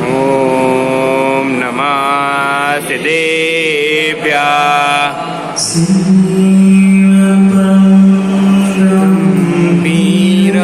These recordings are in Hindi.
ओम नमः सिद्धेभ्यः वीर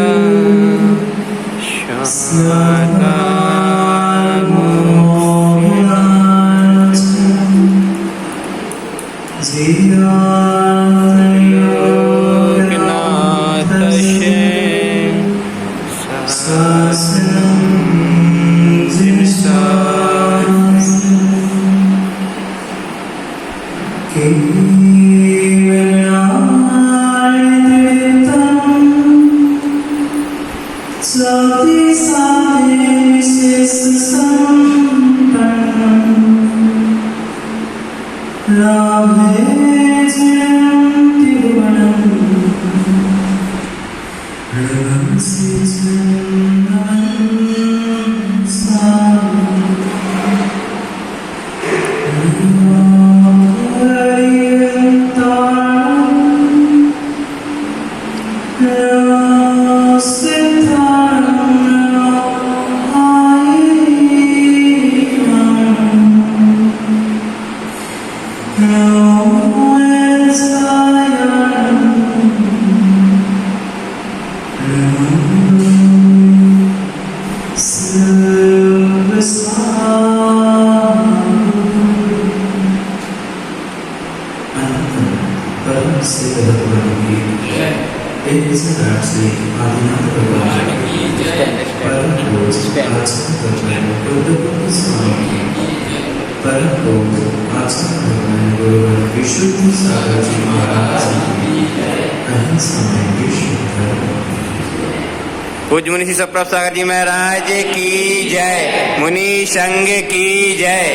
पूज्य मुनि सब सागर जी महाराज की जय। मुनि संघ की जय।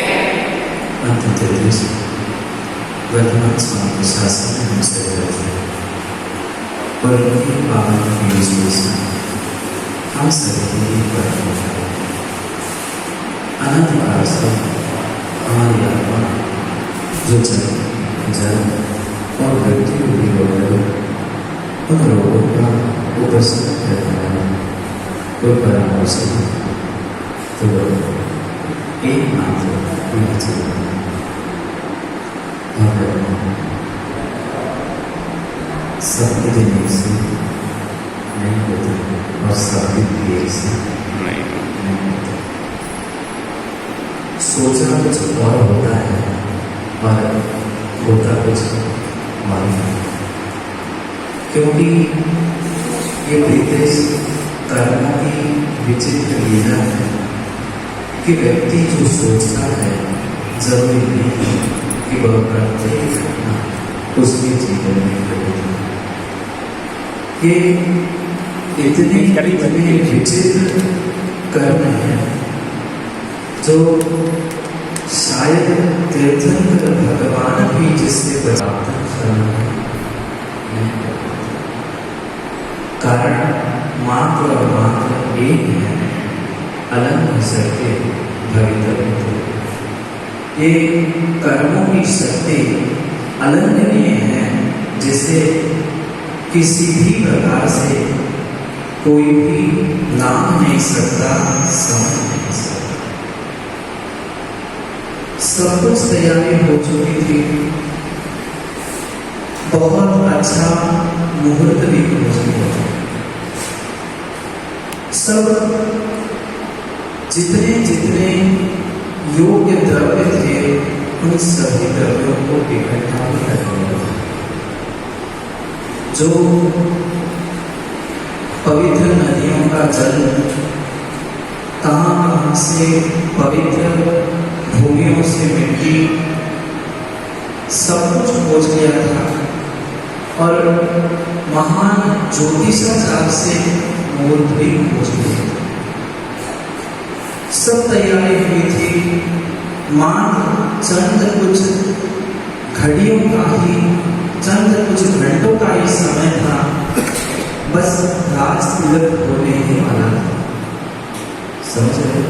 वर्तमान समाज शासन में हमसे रहते हैं और उनकी पावन से हम सभी पर अनंत काल से हमारी आत्मा जो जन्म और मृत्यु हुई हो उन लोगों का उपस्थित करने वाला कोई परामर्श तो एकमात्र सबके देने से नहीं होता और सबके दिए से नहीं होता। सोचना कुछ और होता है और होता कुछ और नहीं, क्योंकि ये विदेश कर्म की विचित्र लीला है कि व्यक्ति जो सोचता है जरूरी नहीं कि वह प्रत्येक घटना उसके जीवन में घटे। ये इतने विचित्र कर्म है जो शायद तीर्थंकर भगवान भी जिससे बचाता कारण मात्र और मात्र एक है, अलग सत्य भवितव्य। ये कर्मों की शक्ति अलंघनीय है, जिसे किसी भी प्रकार से कोई भी लांघ नहीं सकता, समझ नहीं सकता। सब कुछ तैयारी हो चुकी थी, बहुत अच्छा मुहूर्त भी पहुंच गया। सब जितने योग्य द्रव्य थे उन सभी द्रव्यों को इकट्ठा कर लिया। जो पवित्र नदियों का जल कहां से पवित्र भूमियों से मिट्टी सब कुछ पहुंच गया था और महान ज्योतिषाचार्य से मूर्त भी पहुंच गया। सब तैयारी हुई थी, मात्र चंद कुछ घड़ियों का ही, चंद कुछ घंटों का ही समय था, बस राज तिलक होने ही वाला था। समझ रहे?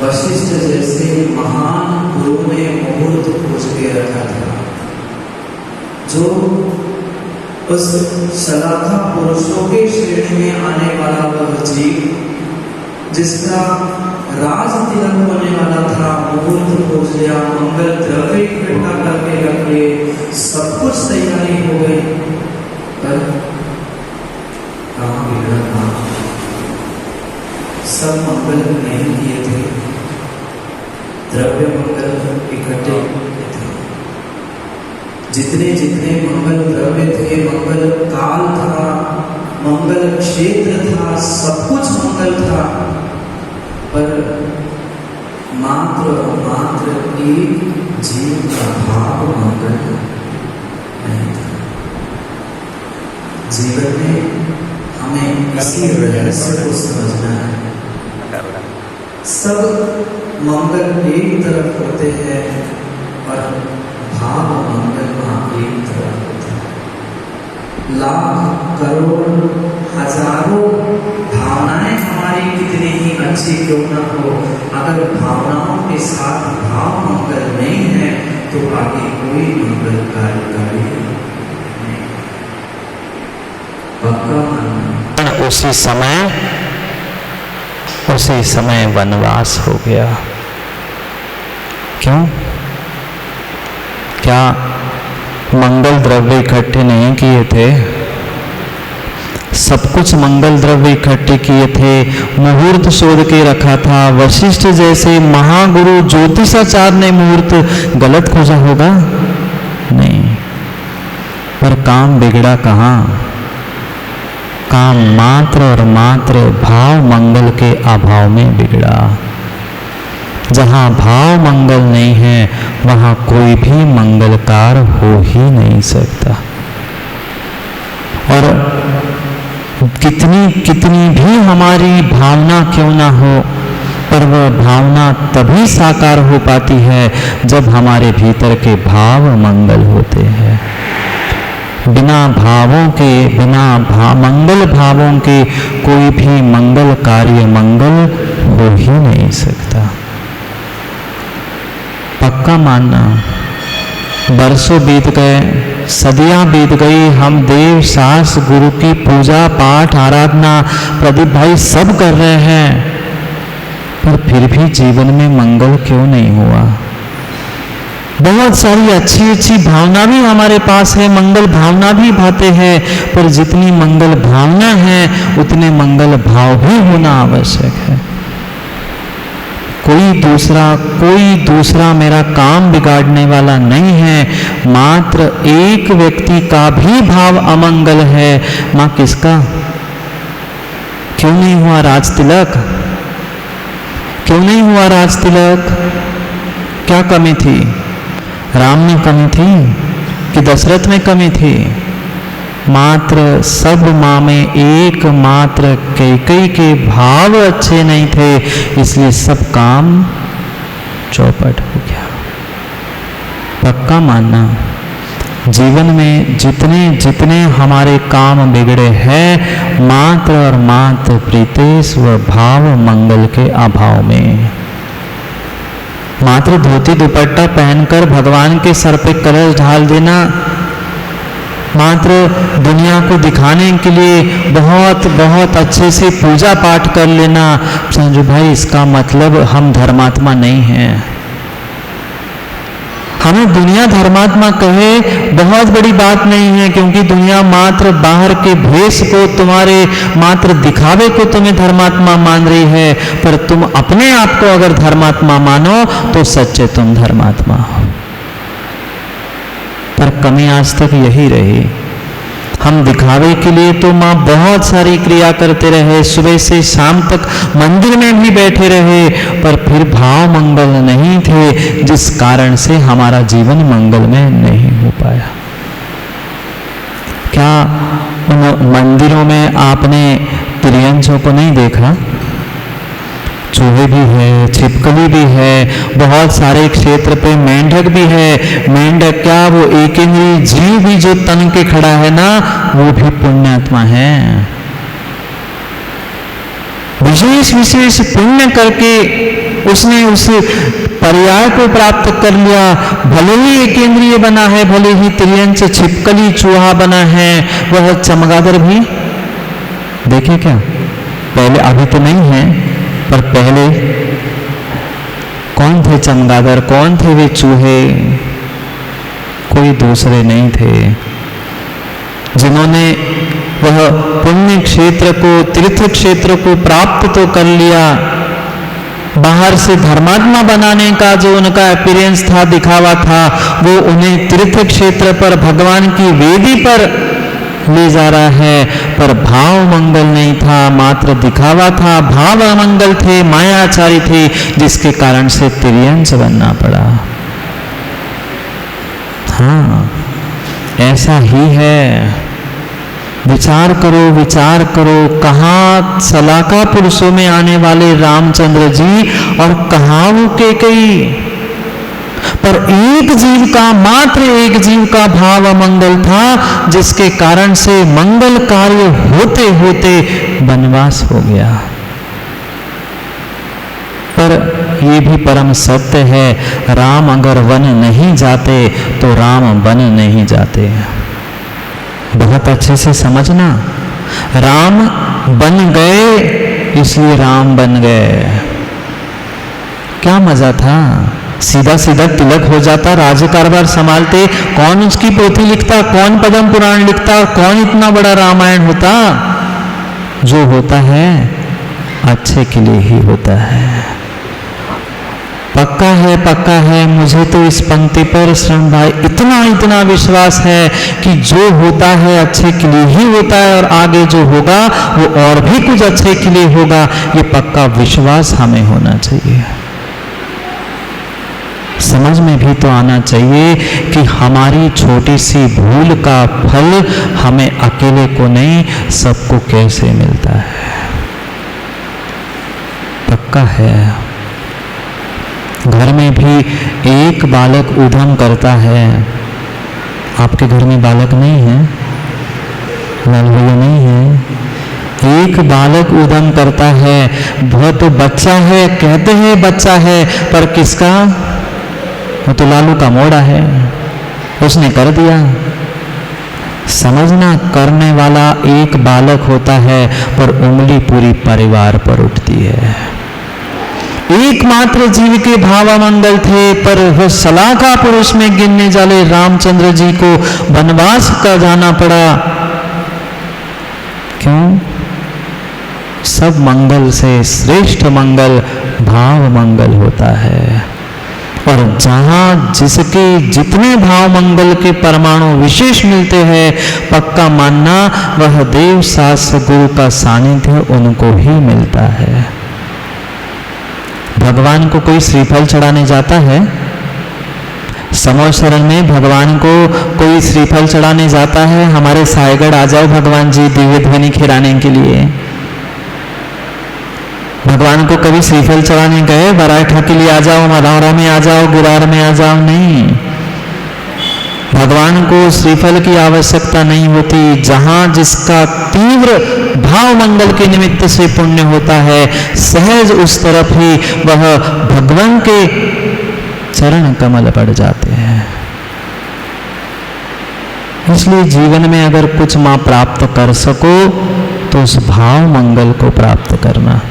वशिष्ठ जैसे महान गुरु ने मुहूर्त खोज के रखा था, जो उस सलाखा पुरुषों के श्रेणी में आने वाला वह जीव जिसका राज तिलक होने वाला था, मुहूर्त पूज लिया, मंगल द्रव्य इकट्ठा करके रख लिए, सब कुछ तैयारी हो गई, पर कहाँ बिगड़ा था? सब मंगल नहीं किए थे, द्रव्य मंगल इकट्ठे थे। जितने जितने मंगल द्रव्य थे, मंगल काल था, मंगल क्षेत्र था, सब कुछ मंगल था, पर मात्र मात्र एक जीव का भाव मंगल नहीं था। जीवन में हमें इसी रहस्य को समझना है। सब मंगल एक तरफ होते हैं और भाव मंगल वहां एक तरफ होता है। लाख करोड़ हजारों भावनाएं हमारी कितनी ही अच्छी क्यों ना हो, अगर भावनाओं के साथ भाव मंगल नहीं है तो आगे कोई मंगल कार्यकारी नहीं। पक्का मानना। उसी समय वनवास हो गया। क्यों? क्या मंगल द्रव्य इकट्ठे नहीं किए थे? सब कुछ मंगल द्रव्य इकट्ठे किए थे, मुहूर्त शोध के रखा था। वशिष्ठ जैसे महागुरु ज्योतिषाचार्य ने मुहूर्त गलत खोजा होगा? नहीं। पर काम बिगड़ा कहाँ? काम मात्र और मात्र भाव मंगल के अभाव में बिगड़ा। जहाँ भाव मंगल नहीं है वहाँ कोई भी मंगलकार हो ही नहीं सकता। और कितनी भी हमारी भावना क्यों ना हो, पर वह भावना तभी साकार हो पाती है जब हमारे भीतर के भाव मंगल होते हैं। बिना भावों के, मंगल भावों के कोई भी मंगल कार्य मंगल हो ही नहीं सकता। पक्का मानना। बरसों बीत गए, सदियां बीत गई, हम देव शास्त्र गुरु की पूजा पाठ आराधना प्रदीप भाई सब कर रहे हैं, पर फिर भी जीवन में मंगल क्यों नहीं हुआ? बहुत सारी अच्छी अच्छी भावना भी हमारे पास है, मंगल भावना भी भाते हैं, पर जितनी मंगल भावना है उतने मंगल भाव भी होना आवश्यक है। कोई दूसरा मेरा काम बिगाड़ने वाला नहीं है, मात्र एक व्यक्ति का भी भाव अमंगल है। मां किसका? क्यों नहीं हुआ राज तिलक? क्यों नहीं हुआ राज तिलक? क्या कमी थी? राम में कमी थी कि दशरथ में कमी थी? मात्र सब माँ में एक मात्र कैकेयी के भाव अच्छे नहीं थे, इसलिए सब काम चौपट हो गया। पक्का मानना। जीवन में जितने हमारे काम बिगड़े हैं मात्र और मात्र प्रीतेश व भाव मंगल के अभाव में। मात्र धोती दुपट्टा पहनकर भगवान के सर पे कलश ढाल देना, मात्र दुनिया को दिखाने के लिए बहुत बहुत अच्छे से पूजा पाठ कर लेना, समझो भाई इसका मतलब हम धर्मात्मा नहीं हैं। हमें दुनिया धर्मात्मा कहे बहुत बड़ी बात नहीं है, क्योंकि दुनिया मात्र बाहर के भेष को, तुम्हारे मात्र दिखावे को तुम्हें धर्मात्मा मान रही है, पर तुम अपने आप को अगर धर्मात्मा मानो तो सच्चे तुम धर्मात्मा हो। पर कमी आज तक यही रही। हम दिखावे के लिए तो माँ बहुत सारी क्रिया करते रहे, सुबह से शाम तक मंदिर में भी बैठे रहे, पर फिर भाव मंगल नहीं थे, जिस कारण से हमारा जीवन मंगल में नहीं हो पाया। क्या उन मंदिरों में आपने तिर्यंचों को नहीं देखा? चूहे भी है, छिपकली भी है, बहुत सारे क्षेत्र पे मेंढक भी है। मेंढक क्या, वो एक इंद्रिय जीव भी जो तन के खड़ा है ना, वो भी पुण्यात्मा है। विशेष विशेष पुण्य करके उसने उस पर्याय को प्राप्त कर लिया। भले ही एक इंद्रिय बना है, भले ही त्रियंच छिपकली चूहा बना है, वह चमगादड़ भी देखे क्या पहले, अभी तो नहीं है पर पहले कौन थे चमगादड़, कौन थे वे चूहे? कोई दूसरे नहीं थे, जिन्होंने वह पुण्य क्षेत्र को, तीर्थ क्षेत्र को प्राप्त तो कर लिया, बाहर से धर्मात्मा बनाने का जो उनका अपीयरेंस था, दिखावा था, वो उन्हें तीर्थ क्षेत्र पर भगवान की वेदी पर ले जा रहा है, पर भाव मंगल नहीं था, मात्र दिखावा था, भाव अमंगल थे, मायाचारी थे, जिसके कारण से तिर्यंच बनना पड़ा। हाँ, ऐसा ही है। विचार करो, कहाँ सलाका पुरुषों में आने वाले रामचंद्र जी और कहाँ वो कैकेयी। पर एक जीव का, मात्र एक जीव का भाव अमंगल था, जिसके कारण से मंगल कार्य होते होते वनवास हो गया। पर ये भी परम सत्य है, राम अगर वन नहीं जाते तो राम वन नहीं जाते। बहुत अच्छे से समझना, राम बन गए इसलिए राम बन गए। क्या मजा था, सीधा सीधा तिलक हो जाता, राज्य कारभार संभालते, कौन उसकी पोथी लिखता, कौन पद्म पुराण लिखता, कौन इतना बड़ा रामायण होता। जो होता है अच्छे के लिए ही होता है। पक्का है, मुझे तो इस पंक्ति पर श्रम भाई इतना विश्वास है कि जो होता है अच्छे के लिए ही होता है, और आगे जो होगा वो और भी कुछ अच्छे के लिए होगा। ये पक्का विश्वास हमें होना चाहिए। समझ में भी तो आना चाहिए कि हमारी छोटी सी भूल का फल हमें अकेले को नहीं, सबको कैसे मिलता है। पक्का है, घर में भी एक बालक उद्यम करता है। आपके घर में बालक नहीं है, लाल भैया नहीं है। एक बालक उद्यम करता है, वह तो बच्चा है, कहते हैं बच्चा है, पर किसका? वो तो लालू का मोड़ा है, उसने कर दिया। समझना, करने वाला एक बालक होता है, पर उंगली पूरी परिवार पर उठती है। एकमात्र जीव के भावामंगल थे, पर वह सलाका पुरुष में गिनने जाले रामचंद्र जी को वनवास का जाना पड़ा। क्यों? सब मंगल से श्रेष्ठ मंगल भाव मंगल होता है, और जहां जिसके जितने भाव मंगल के परमाणु विशेष मिलते हैं, पक्का मानना वह देव शास्त्र गुरु का सानिध्य उनको ही मिलता है। भगवान को कोई श्रीफल चढ़ाने जाता है? समोह शरण में भगवान को कोई श्रीफल चढ़ाने जाता है? हमारे सायगढ़ आ जाओ भगवान जी दिव्य ध्वनि खिलाने के लिए। भगवान को कभी श्रीफल चढ़ाने गए? बराठा के लिए आ जाओ, मधौरा में आ जाओ, गुरार में आ जाओ, नहीं। भगवान को श्रीफल की आवश्यकता नहीं होती। जहां जिसका तीव्र भाव मंगल के निमित्त से पुण्य होता है, सहज उस तरफ ही वह भगवान के चरण कमल पड़ जाते हैं। इसलिए जीवन में अगर कुछ मां प्राप्त कर सको तो उस भाव मंगल को प्राप्त करना।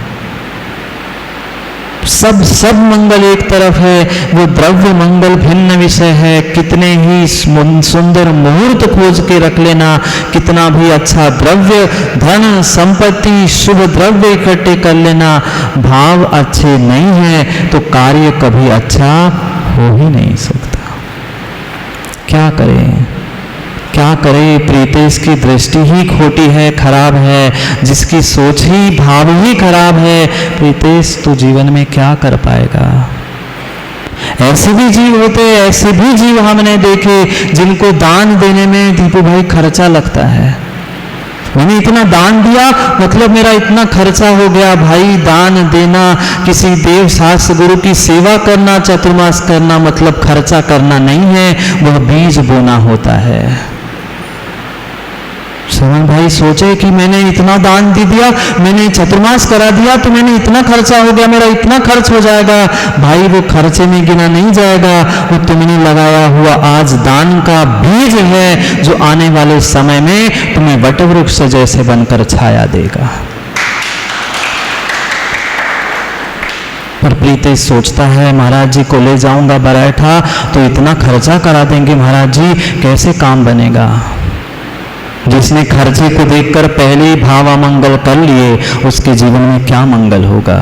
सब मंगल एक तरफ है, वो द्रव्य मंगल भिन्न विषय है। कितने ही सुंदर मुहूर्त खोज के रख लेना, कितना भी अच्छा द्रव्य, धन, संपत्ति, शुभ द्रव्य इकट्ठे कर लेना, भाव अच्छे नहीं है तो कार्य कभी अच्छा हो ही नहीं सकता। क्या करें? प्रीतेश की दृष्टि ही खोटी है, खराब है। जिसकी सोच ही, भाव ही खराब है, प्रीतेश तो जीवन में क्या कर पाएगा? ऐसे भी जीव होते, ऐसे भी जीव हमने देखे जिनको दान देने में दीपू भाई खर्चा लगता है। मैंने इतना दान दिया, मतलब मेरा इतना खर्चा हो गया। भाई दान देना, किसी देव शास्त्र गुरु की सेवा करना, चतुर्मास करना मतलब खर्चा करना नहीं है, वह बीज बोना होता है। श्रवण भाई सोचे कि मैंने इतना दान दे दिया, मैंने चतुर्मास करा दिया, तो मैंने इतना खर्चा हो गया, मेरा इतना खर्च हो जाएगा। भाई वो खर्चे में गिना नहीं जाएगा, वो तुमने लगाया हुआ आज दान का बीज है, जो आने वाले समय में तुम्हें वटवृक्ष जैसे बनकर छाया देगा। पर प्रीतेश सोचता है महाराज जी को ले जाऊंगा बराठा तो इतना खर्चा करा देंगे महाराज जी, कैसे काम बनेगा। जिसने खर्चे को देखकर पहले ही भाव अमंगल कर लिए, उसके जीवन में क्या मंगल होगा।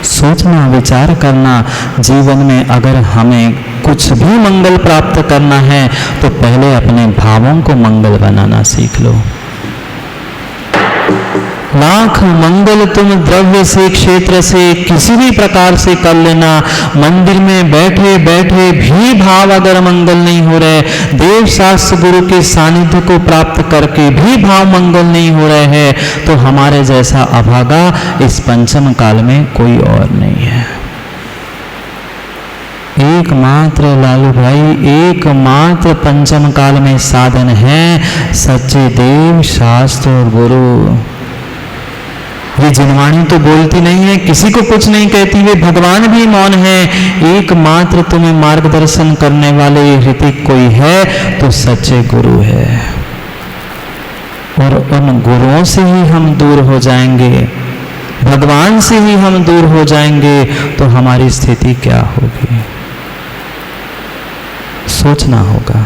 सोचना, विचार करना, जीवन में अगर हमें कुछ भी मंगल प्राप्त करना है तो पहले अपने भावों को मंगल बनाना सीख लो। लाख मंगल तुम द्रव्य से, क्षेत्र से, किसी भी प्रकार से कर लेना, मंदिर में बैठे बैठे भी भाव अगर मंगल नहीं हो रहे, देव शास्त्र गुरु के सानिध्य को प्राप्त करके भी भाव मंगल नहीं हो रहे हैं, तो हमारे जैसा अभागा इस पंचम काल में कोई और नहीं है। एकमात्र लालू भाई, एकमात्र पंचम काल में साधन है सच्चे देव शास्त्र और गुरु। ये जिनवाणी तो बोलती नहीं है, किसी को कुछ नहीं कहती, वे भगवान भी मौन है। एकमात्र तुम्हें मार्गदर्शन करने वाले ऋतिक कोई है तो सच्चे गुरु है, और उन गुरुओं से ही हम दूर हो जाएंगे, भगवान से ही हम दूर हो जाएंगे, तो हमारी स्थिति क्या होगी। सोचना होगा।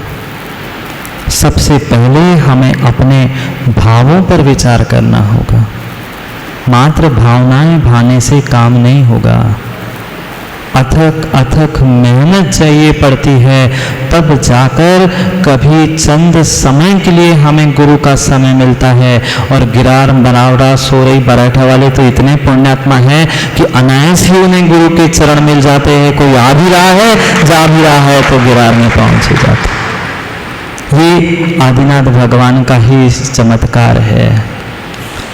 सबसे पहले हमें अपने भावों पर विचार करना होगा। मात्र भावनाएं भाने से काम नहीं होगा, अथक अथक मेहनत चाहिए पड़ती है, तब जाकर कभी चंद समय के लिए हमें गुरु का समय मिलता है। और गिरार, बरावड़ा, सोरई, बराठा वाले तो इतने पुण्यात्मा हैं कि अनायास ही उन्हें गुरु के चरण मिल जाते हैं। कोई आ भी रहा है, जा भी रहा है तो गिरार में पहुंच ही जाता। ये आदिनाथ भगवान का ही चमत्कार है।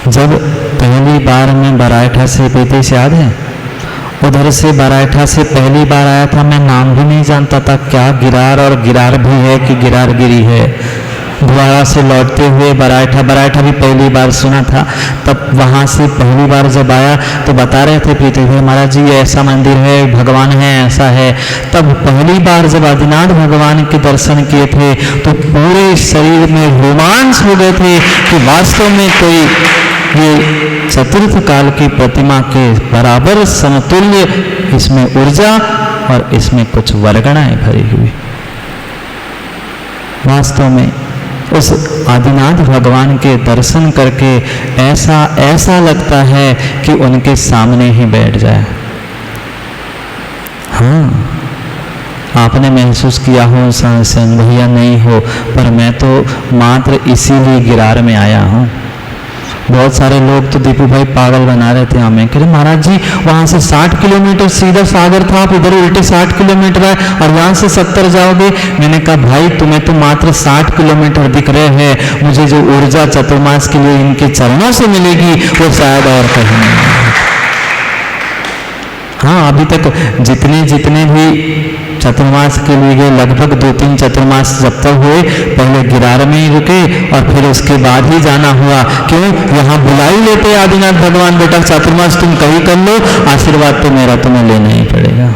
जब पहली बार मैं बराठा से, प्रीतेश याद है, उधर से बराठा से पहली बार आया था, मैं नाम भी नहीं जानता था क्या गिरार और गिरार भी है कि गिरार गिरी है। द्वारा से लौटते हुए बराठा भी पहली बार सुना था। तब वहाँ से पहली बार जब आया तो बता रहे थे प्रीति भाई महाराज जी ऐसा मंदिर है, भगवान है, ऐसा है। तब पहली बार जब आदिनाथ भगवान के दर्शन किए थे तो पूरे शरीर में रोमांच हो गए थे कि वास्तव में कोई ये चतुर्थ काल की प्रतिमा के बराबर समतुल्य इसमें ऊर्जा और इसमें कुछ वर्गणाएं भरी हुई। वास्तव में उस आदिनाथ भगवान के दर्शन करके ऐसा लगता है कि उनके सामने ही बैठ जाए। हाँ, आपने महसूस किया हो संग भैया नहीं हो, पर मैं तो मात्र इसीलिए गिरार में आया हूँ। बहुत सारे लोग तो दीपू भाई पागल बना रहे थे हमें, कह रहे महाराज जी वहां से 60 किलोमीटर सीधा सागर था, आप इधर उल्टे 60 किलोमीटर है और यहाँ से 70 जाओगे। मैंने कहा भाई तुम्हें तो मात्र 60 किलोमीटर दिख रहे हैं, मुझे जो ऊर्जा चतुर्मास के लिए इनके चरणों से मिलेगी वो शायद और कहीं नहीं। हाँ, अभी तक जितने भी चतुर्मास के लिए गए, लगभग 2-3 चतुर्मास जब तक हुए, पहले गिरार में ही रुके और फिर उसके बाद ही जाना हुआ। क्यों? यहाँ बुला ही लेते आदिनाथ भगवान, बेटा चतुर्मास तुम कहीं कर लो, आशीर्वाद तो मेरा तुम्हें लेना ही पड़ेगा।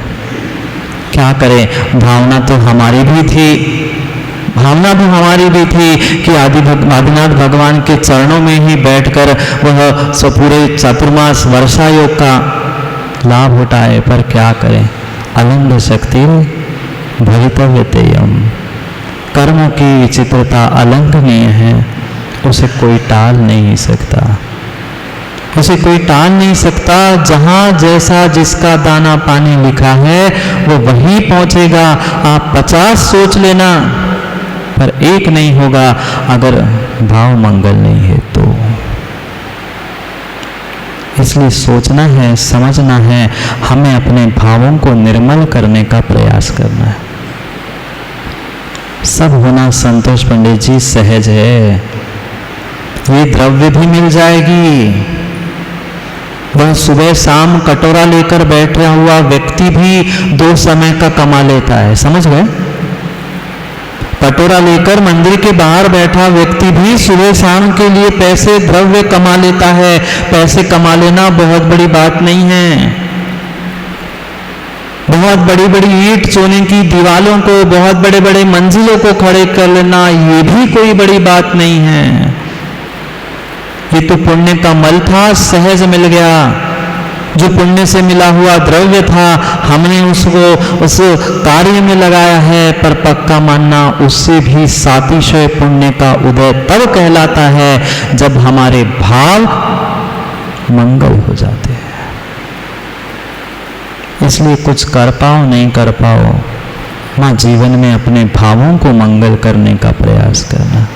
क्या करें, भावना तो हमारी भी थी, भावना भी हमारी भी थी कि आदिनाथ भगवान के चरणों में ही बैठकर वह पूरे चतुर्मास वर्षा योग का लाभ उठाए। पर क्या करें, अलंघ शक्ति भवितव्य तेयम, कर्म की विचित्रता अलंघनीय है, उसे कोई टाल नहीं सकता, उसे कोई टाल नहीं सकता। जहां जैसा जिसका दाना पानी लिखा है वो वहीं पहुंचेगा। आप 50 सोच लेना पर एक नहीं होगा अगर भाव मंगल नहीं है तो। इसलिए सोचना है, समझना है, हमें अपने भावों को निर्मल करने का प्रयास करना है। सब होना संतोष पंडित जी सहज है, ये द्रव्य भी मिल जाएगी। वह सुबह शाम कटोरा लेकर बैठा हुआ व्यक्ति भी 2 समय का कमा लेता है, समझ गए? कटोरा लेकर मंदिर के बाहर बैठा व्यक्ति भी सुबह शाम के लिए पैसे द्रव्य कमा लेता है। पैसे कमा लेना बहुत बड़ी बात नहीं है। बहुत बड़ी बड़ी ईंट चोने की दीवालों को, बहुत बड़े बड़े मंजिलों को खड़े कर लेना, ये भी कोई बड़ी बात नहीं है। ये तो पुण्य का मल था, सहज मिल गया। जो पुण्य से मिला हुआ द्रव्य था, हमने उसको उस कार्य में लगाया है। पर पक्का मानना, उससे भी सातिशय पुण्य का उदय तब कहलाता है जब हमारे भाव मंगल हो जाते हैं। इसलिए कुछ कर पाओ नहीं कर पाओ, मां जीवन में अपने भावों को मंगल करने का प्रयास करना।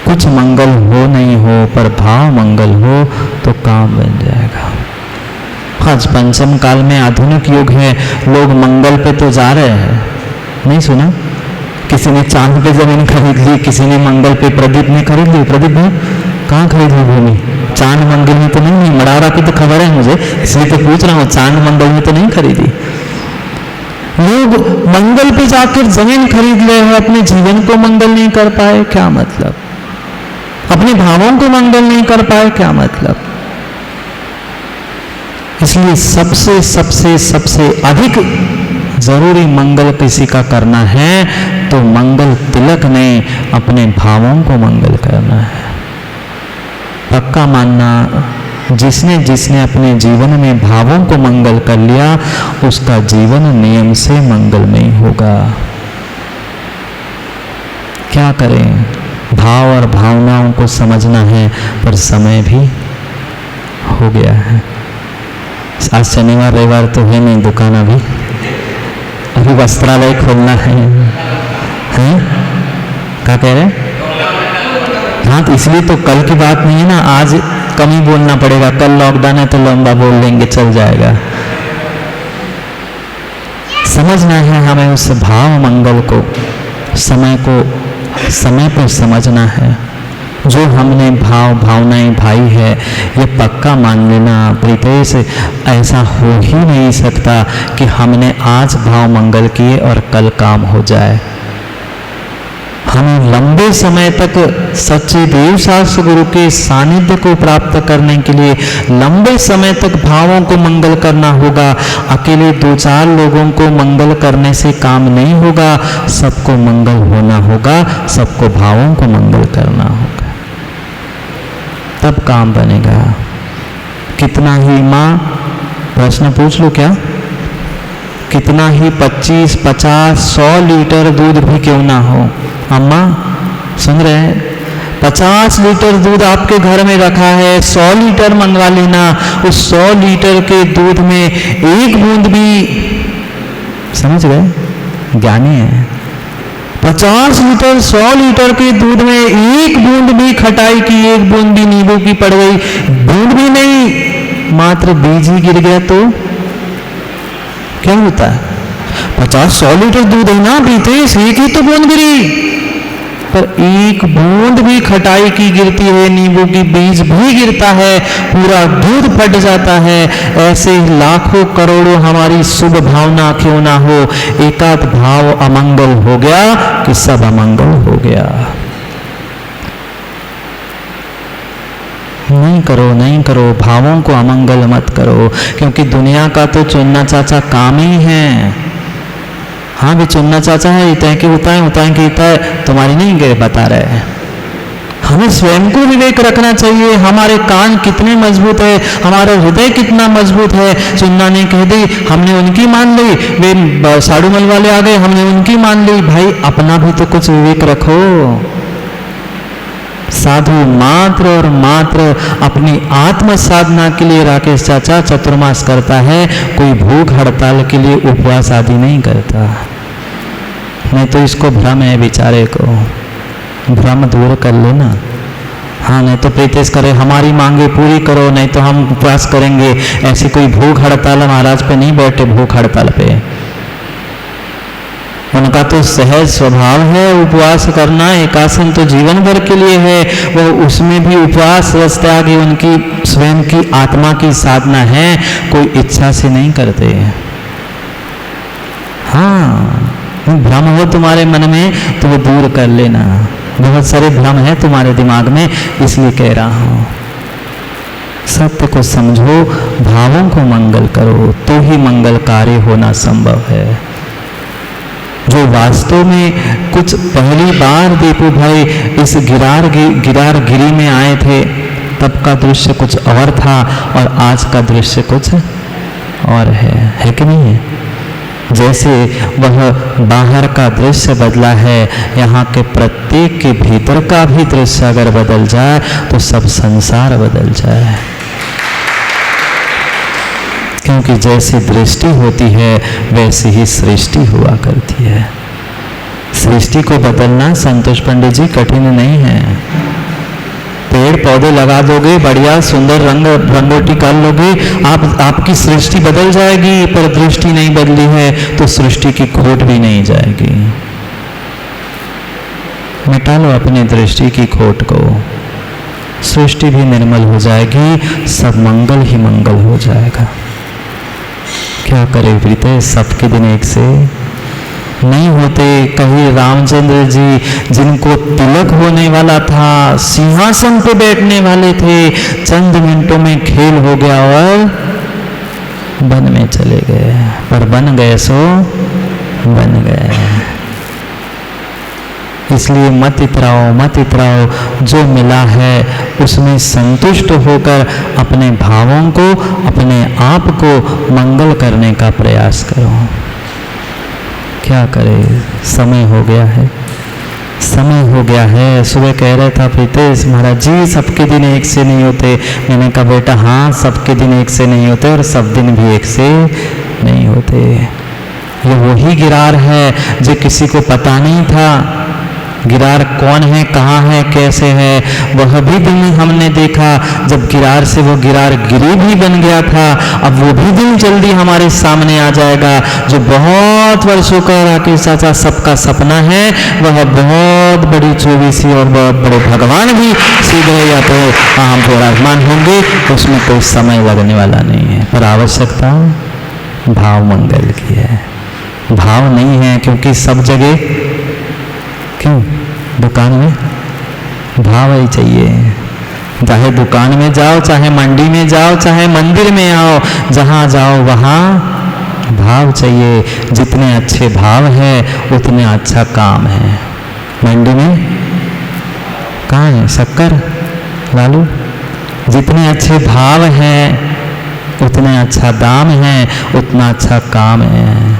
कुछ मंगल हो नहीं हो, पर भाव मंगल हो तो काम बन जाएगा। आज पंचम काल में आधुनिक युग है, लोग मंगल पे तो जा रहे हैं। नहीं सुना? किसी ने चांद पे जमीन खरीद ली, किसी ने मंगल पे, प्रदीप ने खरीद ली। प्रदीप भाई कहाँ खरीद ली भूमि? चांद मंगल में तो नहीं, मड़ारा की तो खबर है मुझे, इसलिए तो पूछ रहा हूँ। चांद मंगल में तो नहीं खरीदी। लोग मंगल पे जाकर जमीन खरीद रहे हैं, अपने जीवन को मंगल नहीं कर पाए, क्या मतलब? अपने भावों को मंगल नहीं कर पाए, क्या मतलब? इसलिए सबसे सबसे सबसे अधिक जरूरी मंगल किसी का करना है तो मंगल तिलक ने अपने भावों को मंगल करना है। पक्का मानना, जिसने जिसने अपने जीवन में भावों को मंगल कर लिया, उसका जीवन नियम से मंगलमय होगा। क्या करें? भाव और भावनाओं को समझना है, पर समय भी हो गया है। आज शनिवार रविवार तो है नहीं, दुकान अभी वस्त्रालय खोलना है। हैं? क्या कह रहे? हाँ, तो इसलिए तो कल की बात नहीं है ना, आज कम ही बोलना पड़ेगा। कल लॉकडाउन है तो लंबा बोल लेंगे, चल जाएगा। समझना है हमें उस भाव मंगल को, समय पर समझना है। जो हमने भावनाएं भाई है, ये पक्का मान लेना प्रीतेश, ऐसा हो ही नहीं सकता कि हमने आज भाव मंगल किए और कल काम हो जाए। हमें लंबे समय तक सच्चे देव शास्त्र गुरु के सानिध्य को प्राप्त करने के लिए लंबे समय तक भावों को मंगल करना होगा। अकेले 2-4 लोगों को मंगल करने से काम नहीं होगा, सबको मंगल होना होगा, सबको भावों को मंगल करना होगा, तब काम बनेगा। कितना ही माँ, प्रश्न पूछ लो क्या? कितना ही 25, 50, 100 लीटर दूध भी क्यों ना हो, अम्मा सुन रहे हैं? 50 लीटर दूध आपके घर में रखा है, 100 लीटर मंगवा लेना। उस 100 लीटर के दूध में एक बूंद भी, समझ गए? ज्ञानी है। 50 लीटर 100 लीटर के दूध में एक बूंद भी खटाई की, एक बूंद भी नींबू की पड़ गई, बूंद भी नहीं, मात्र बीज ही गिर गया तो क्या होता है? 50-100 लीटर दूध है ना पीते, एक ही तो बूंद गिरी, पर एक बूंद भी खटाई की गिरती है, नींबू की बीज भी गिरता है, पूरा दूध फट जाता है। ऐसे लाखों करोड़ों हमारी शुभ भावना क्यों ना हो, एकाध भाव अमंगल हो गया कि सब अमंगल हो गया। नहीं करो, भावों को अमंगल मत करो, क्योंकि दुनिया का तो चुनना चाचा काम ही है। हाँ भी चुनना चाचा है, इतना कि उताएं कि तुम्हारी नहीं गए बता रहे हैं। हमें स्वयं को विवेक रखना चाहिए, हमारे कान कितने मजबूत है, हमारा हृदय कितना मजबूत है। चुन्ना ने कह दी, हमने उनकी मान ली, वे साड़ूमल वाले आ गए, हमने उनकी मान ली। भाई अपना भी तो कुछ विवेक रखो। साधु मात्र और मात्र अपनी आत्म साधना के लिए राकेश चाचा चतुर्मास करता है, कोई भूख हड़ताल के लिए उपवास आदि नहीं करता। नहीं तो इसको भ्रम है, बेचारे को भ्रम दूर कर लेना। हाँ, नहीं तो प्रीतेश करे हमारी मांगे पूरी करो, नहीं तो हम उपवास करेंगे। ऐसी कोई भूख हड़ताल महाराज पे नहीं बैठे, भूख हड़ताल पे उनका तो सहज स्वभाव है उपवास करना। एकासन तो जीवन भर के लिए है, वो उसमें भी उपवास त्यागी उनकी स्वयं की आत्मा की साधना है, कोई इच्छा से नहीं करते। हाँ, भ्रम हो तुम्हारे मन में तो वो दूर कर लेना। बहुत सारे भ्रम है तुम्हारे दिमाग में, इसलिए कह रहा हूं सत्य को समझो, भावों को मंगल करो, तो ही मंगल कार्य होना संभव है। जो वास्तव में कुछ पहली बार दीपू भाई इस गिरार गिरी में आए थे, तब का दृश्य कुछ और था और आज का दृश्य कुछ और है कि नहीं है? जैसे वह बाहर का दृश्य बदला है, यहाँ के प्रत्येक के भीतर का भी दृश्य अगर बदल जाए तो सब संसार बदल जाए। क्योंकि जैसी दृष्टि होती है वैसी ही सृष्टि हुआ करती है। सृष्टि को बदलना संतोष पंडित जी कठिन नहीं है। पेड़ पौधे लगा दोगे, बढ़िया सुंदर रंगोटी कर लोगे, आपकी सृष्टि बदल जाएगी। पर दृष्टि नहीं बदली है तो सृष्टि की खोट भी नहीं जाएगी। मिटा लो अपनी दृष्टि की खोट को, सृष्टि भी निर्मल हो जाएगी, सब मंगल ही मंगल हो जाएगा। क्या करे प्रीते, सबके दिन एक से नहीं होते। कहीं रामचंद्र जी जिनको तिलक होने वाला था, सिंहासन पे बैठने वाले थे, चंद मिनटों में खेल हो गया और वन में चले गए। पर बन गए सो बन गए। इसलिए मत इतराओ, जो मिला है उसमें संतुष्ट होकर अपने भावों को, अपने आप को मंगल करने का प्रयास करो। क्या करे, समय हो गया है। सुबह कह रहा था प्रीतेश महाराज जी सबके दिन एक से नहीं होते। मैंने कहा बेटा हाँ, सबके दिन एक से नहीं होते और सब दिन भी एक से नहीं होते। ये वही गिरार है जो किसी को पता नहीं था गिरार कौन है, कहाँ है, कैसे है। वह भी दिन हमने देखा जब गिरार से वो गिरार गिरी भी बन गया था। अब वो भी दिन जल्दी हमारे सामने आ जाएगा। जो बहुत वर्षों का राकेश चाचा सबका सपना है, वह बहुत बड़ी चौबीसी और बहुत बड़े भगवान भी सीधे या तो हम विराजमान होंगे, उसमें कोई समय लगने वाला नहीं है। पर आवश्यकता भाव मंगल की है। भाव नहीं है क्योंकि सब जगह क्यों दुकान में भाव ही चाहिए। चाहे दुकान में जाओ, चाहे मंडी में जाओ, चाहे मंदिर में आओ, जहाँ जाओ वहाँ भाव चाहिए। जितने अच्छे भाव है उतने अच्छा काम है। मंडी में कहाँ है शक्कर लालू? जितने अच्छे भाव हैं उतने अच्छा दाम है, उतना अच्छा काम है।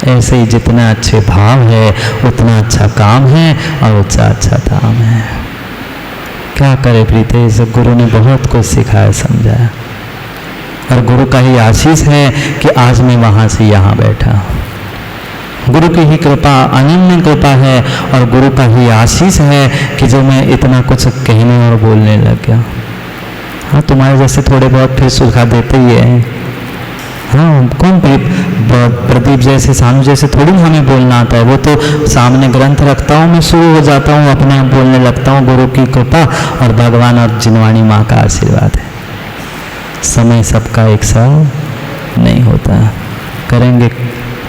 ऐसे ही जितना अच्छे भाव है उतना अच्छा काम है और उतना अच्छा दाम है। क्या करे प्रीतेश, गुरु ने बहुत कुछ सिखाया समझाया और गुरु का ही आशीष है कि आज मैं वहाँ से यहाँ बैठा। गुरु की ही कृपा, अनन्य कृपा है और गुरु का ही आशीष है कि जो मैं इतना कुछ कहने और बोलने लग गया। हाँ, तुम्हारे जैसे थोड़े बहुत फिर सुखा देते ही है। हाँ, कौन प्रदीप जैसे, सानू जैसे थोड़ी हमें बोलना आता है। वो तो सामने ग्रंथ रखता हूँ, मैं शुरू हो जाता हूँ, अपने आप बोलने लगता हूँ। गुरु की कृपा और भगवान और जिनवाणी माँ का आशीर्वाद है। समय सबका एक सा नहीं होता। करेंगे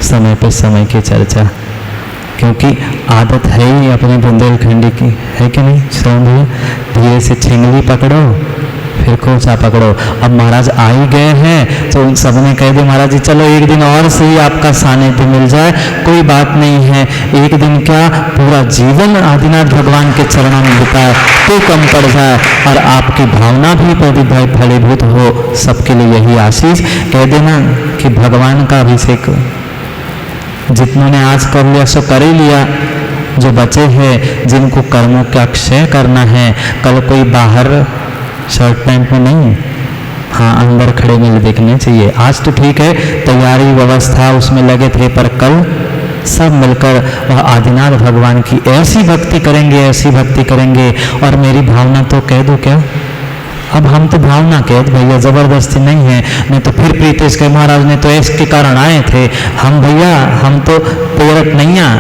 समय पर समय की चर्चा, क्योंकि आदत है ही अपने बुंदेलखंडी की, है कि नहीं? समझिए, धीरे से छिंगली पकड़ो फिर कोचा पकड़ो। अब महाराज आ ही गए हैं तो उन सब ने कह दिया महाराज जी चलो एक दिन और से ही आपका सानिध्य मिल जाए, कोई बात नहीं है। एक दिन क्या, पूरा जीवन आदिनाथ भगवान के चरणों में बिताए तो कम पड़ जाए और आपकी भावना भी प्रदीप भाई फलीभूत हो। सबके लिए यही आशीष कह देना कि भगवान का अभिषेक जितनों ने आज कर लिया सो कर ही लिया। जो बचे हैं, जिनको कर्मों का क्षय करना है, कल कोई बाहर शर्ट पैंट में नहीं, हाँ अंदर खड़े मिल देखने चाहिए। आज तो ठीक है, तैयारी व्यवस्था उसमें लगे थे, पर कल सब मिलकर वह आदिनाथ भगवान की ऐसी भक्ति करेंगे, ऐसी भक्ति करेंगे। और मेरी भावना तो कह दो क्या, अब हम तो भावना कह दो भैया, जबरदस्ती नहीं है। नहीं तो फिर प्रीतेश के महाराज ने तो इसके कारण आए थे। हम भैया, हम तो प्रेरक नहीं है,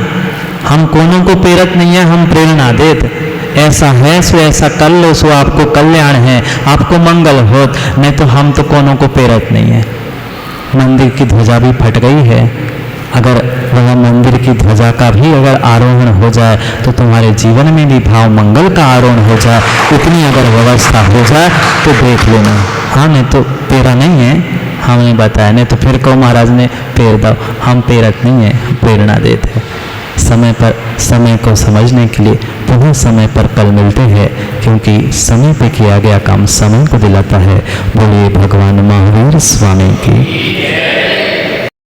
हम कोनों को प्रेरक नहीं है, हम प्रेरणा देते। ऐसा है सो ऐसा कर लो, सो आपको कल्याण है, आपको मंगल होत। नहीं तो हम तो कोनों को प्रेरक नहीं है। मंदिर की ध्वजा भी फट गई है, अगर वह मंदिर की ध्वजा का भी अगर आरोहण हो जाए तो तुम्हारे जीवन में भी भाव मंगल का आरोहण हो जाए, इतनी अगर व्यवस्था हो जाए तो देख लेना। हाँ, नहीं तो तेरा नहीं है, हमने बताया, नहीं तो फिर कहो महाराज ने पेर दो, हम पेरत नहीं है, प्रेरणा देते हैं। समय पर समय को समझने के लिए पुनः समय पर कल मिलते हैं, क्योंकि समय पे किया गया काम समय को दिलाता है। बोलिए भगवान महावीर स्वामी की।